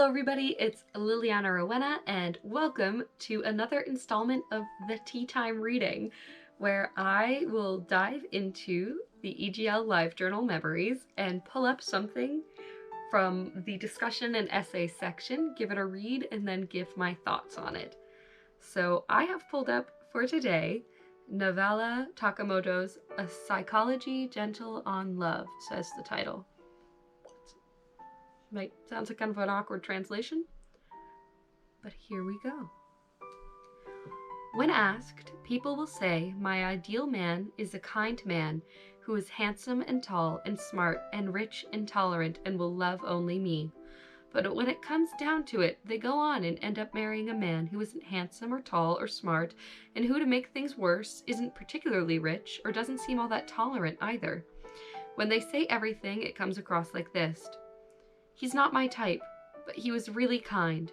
Hello everybody, it's Liliana Rowena and welcome to another installment of the Tea Time reading, where I will dive into the EGL Live Journal memories and pull up something from the discussion and essay section, give it a read, and then give my thoughts on it. So I have pulled up for today Novala Takemoto's A Psychology Gentle on Love, says the title. Sounds like kind of an awkward translation, but here we go. When asked, people will say, my ideal man is a kind man who is handsome and tall and smart and rich and tolerant and will love only me. But when it comes down to it, they go on and end up marrying a man who isn't handsome or tall or smart, and who, to make things worse, isn't particularly rich or doesn't seem all that tolerant either. When they say everything, it comes across like this. He's not my type, but he was really kind.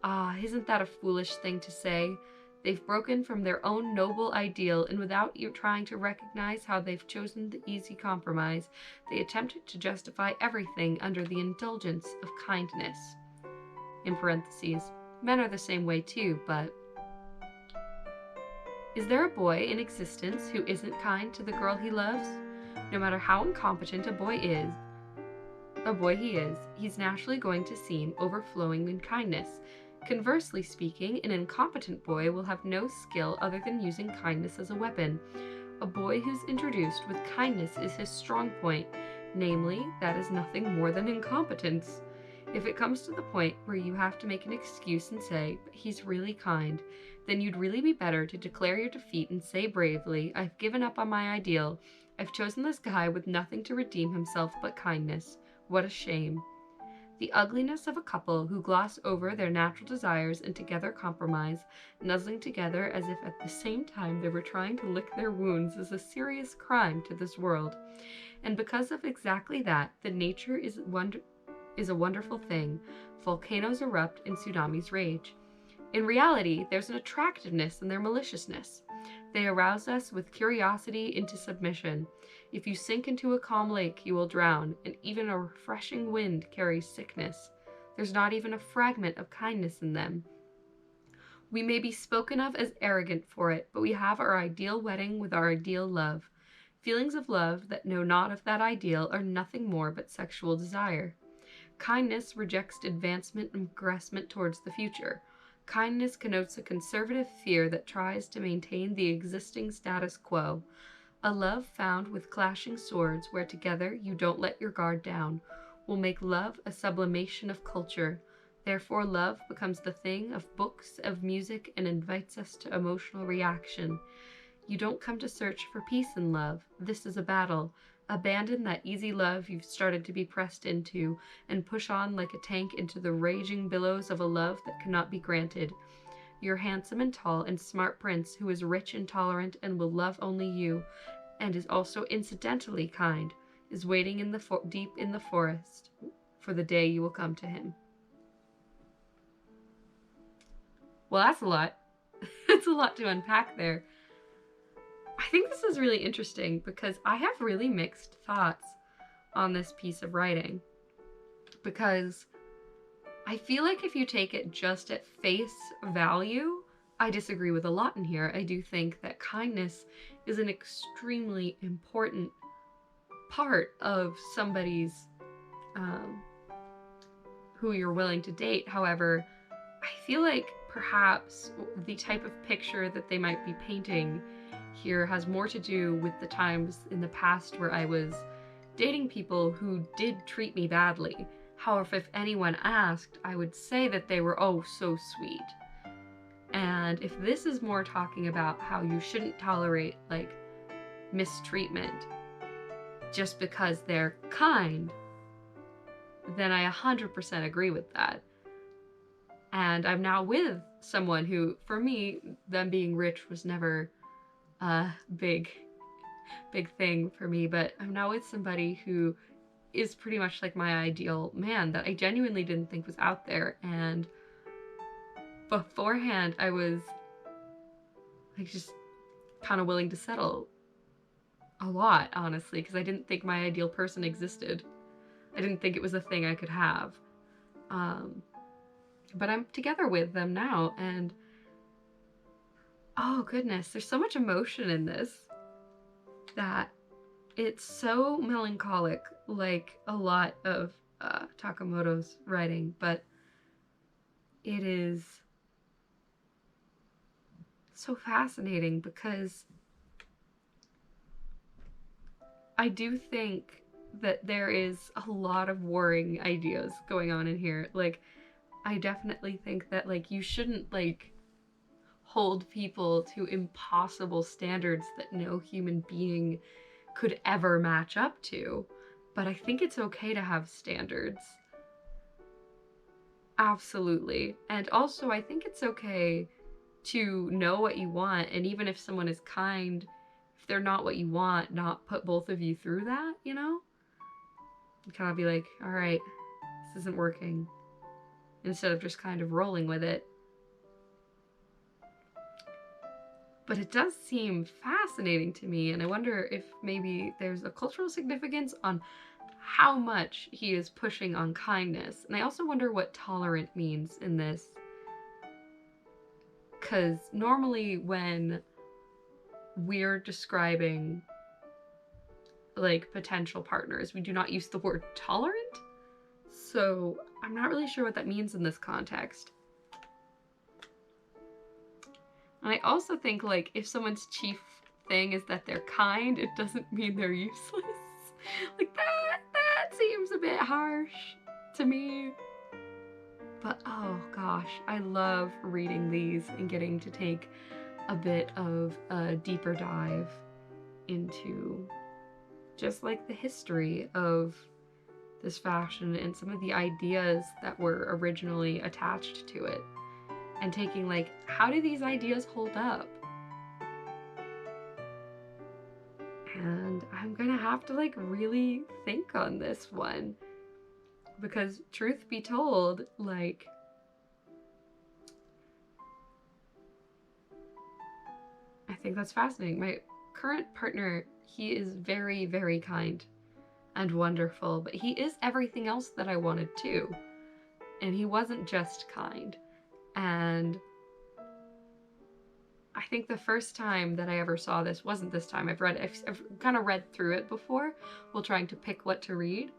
Ah, isn't that a foolish thing to say? They've broken from their own noble ideal, and without you trying to recognize how they've chosen the easy compromise, they attempted to justify everything under the indulgence of kindness. In parentheses, men are the same way too, but... Is there a boy in existence who isn't kind to the girl he loves? No matter how incompetent a boy he is, he's naturally going to seem overflowing in kindness. Conversely speaking, an incompetent boy will have no skill other than using kindness as a weapon. A boy who's introduced with kindness is his strong point, namely, that is nothing more than incompetence. If it comes to the point where you have to make an excuse and say, but he's really kind, then you'd really be better to declare your defeat and say bravely, I've given up on my ideal. I've chosen this guy with nothing to redeem himself but kindness. What a shame. The ugliness of a couple who gloss over their natural desires and together compromise, nuzzling together as if at the same time they were trying to lick their wounds, is a serious crime to this world. And because of exactly that, the nature is a wonderful thing. Volcanoes erupt and tsunamis rage. In reality, there's an attractiveness in their maliciousness. They arouse us with curiosity into submission. If you sink into a calm lake, you will drown, and even a refreshing wind carries sickness. There's not even a fragment of kindness in them. We may be spoken of as arrogant for it, but we have our ideal wedding with our ideal love. Feelings of love that know not of that ideal are nothing more but sexual desire. Kindness rejects advancement and progressment towards the future. Kindness connotes a conservative fear that tries to maintain the existing status quo. A love found with clashing swords where together you don't let your guard down will make love a sublimation of culture. Therefore, love becomes the thing of books, of music, and invites us to emotional reaction. You don't come to search for peace in love. This is a battle. Abandon that easy love you've started to be pressed into, and push on like a tank into the raging billows of a love that cannot be granted. Your handsome and tall and smart prince, who is rich and tolerant and will love only you, and is also incidentally kind, is waiting in deep in the forest for the day you will come to him. Well, that's a lot. It's a lot to unpack there. I think this is really interesting because I have really mixed thoughts on this piece of writing, because I feel like if you take it just at face value, I disagree with a lot in here. I do think that kindness is an extremely important part of somebody's who you're willing to date. However, I feel like perhaps the type of picture that they might be painting here has more to do with the times in the past where I was dating people who did treat me badly. However, if anyone asked, I would say that they were oh so sweet. And if this is more talking about how you shouldn't tolerate like mistreatment just because they're kind, then I 100% agree with that. And I'm now with someone who, for me, them being rich was never a big thing for me, but I'm now with somebody who is pretty much like my ideal man that I genuinely didn't think was out there. And beforehand, I was like just kind of willing to settle a lot, honestly, because I didn't think my ideal person existed. I didn't think it was a thing I could have. but I'm together with them now, and oh goodness, there's so much emotion in this that it's so melancholic, like a lot of Takemoto's writing, but it is so fascinating because I do think that there is a lot of warring ideas going on in here. Like, I definitely think that, like, you shouldn't, like, hold people to impossible standards that no human being could ever match up to. But I think it's okay to have standards. Absolutely. And also, I think it's okay to know what you want, and even if someone is kind, if they're not what you want, not put both of you through that, you know? You kind of be like, all right, this isn't working, instead of just kind of rolling with it. But it does seem fascinating to me, and I wonder if maybe there's a cultural significance on how much he is pushing on kindness. And I also wonder what tolerant means in this. Because normally when we're describing like potential partners, we do not use the word tolerant. So I'm not really sure what that means in this context. And I also think, like, if someone's chief thing is that they're kind, it doesn't mean they're useless. Like, that seems a bit harsh to me. But oh gosh, I love reading these and getting to take a bit of a deeper dive into just like the history of this fashion and some of the ideas that were originally attached to it, and taking like, how do these ideas hold up? And I'm gonna have to like really think on this one, because truth be told, like, I think that's fascinating. My current partner, he is very, very kind and wonderful, but he is everything else that I wanted too. And he wasn't just kind. And I think the first time that I ever saw this wasn't this time. I've kind of read through it before while trying to pick what to read.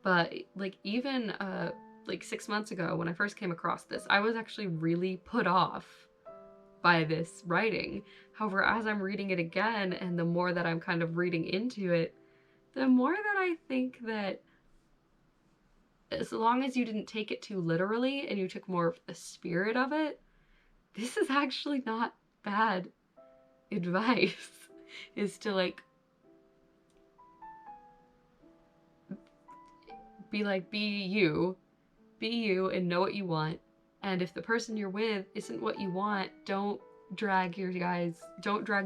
But like even like 6 months ago when I first came across this, I was actually really put off by this writing. However, as I'm reading it again, and the more that I'm kind of reading into it, the more that I think that as long as you didn't take it too literally and you took more of the spirit of it, this is actually not bad advice. Is to like be you and know what you want. And if the person you're with isn't what you want, don't drag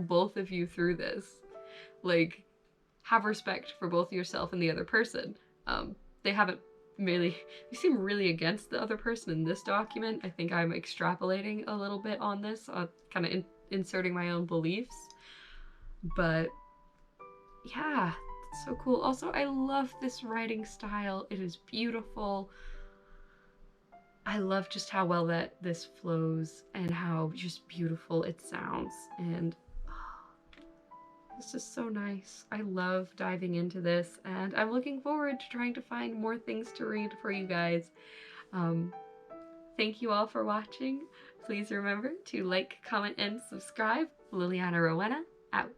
both of you through this. Like, have respect for both yourself and the other person. They seem really against the other person in this document. I think I'm extrapolating a little bit on this, kind of inserting my own beliefs. But yeah, it's so cool. Also, I love this writing style. It is beautiful. I love just how well that this flows and how just beautiful it sounds. And this is so nice. I love diving into this, and I'm looking forward to trying to find more things to read for you guys. Thank you all for watching. Please remember to like, comment, and subscribe. Liliana Rowena, out.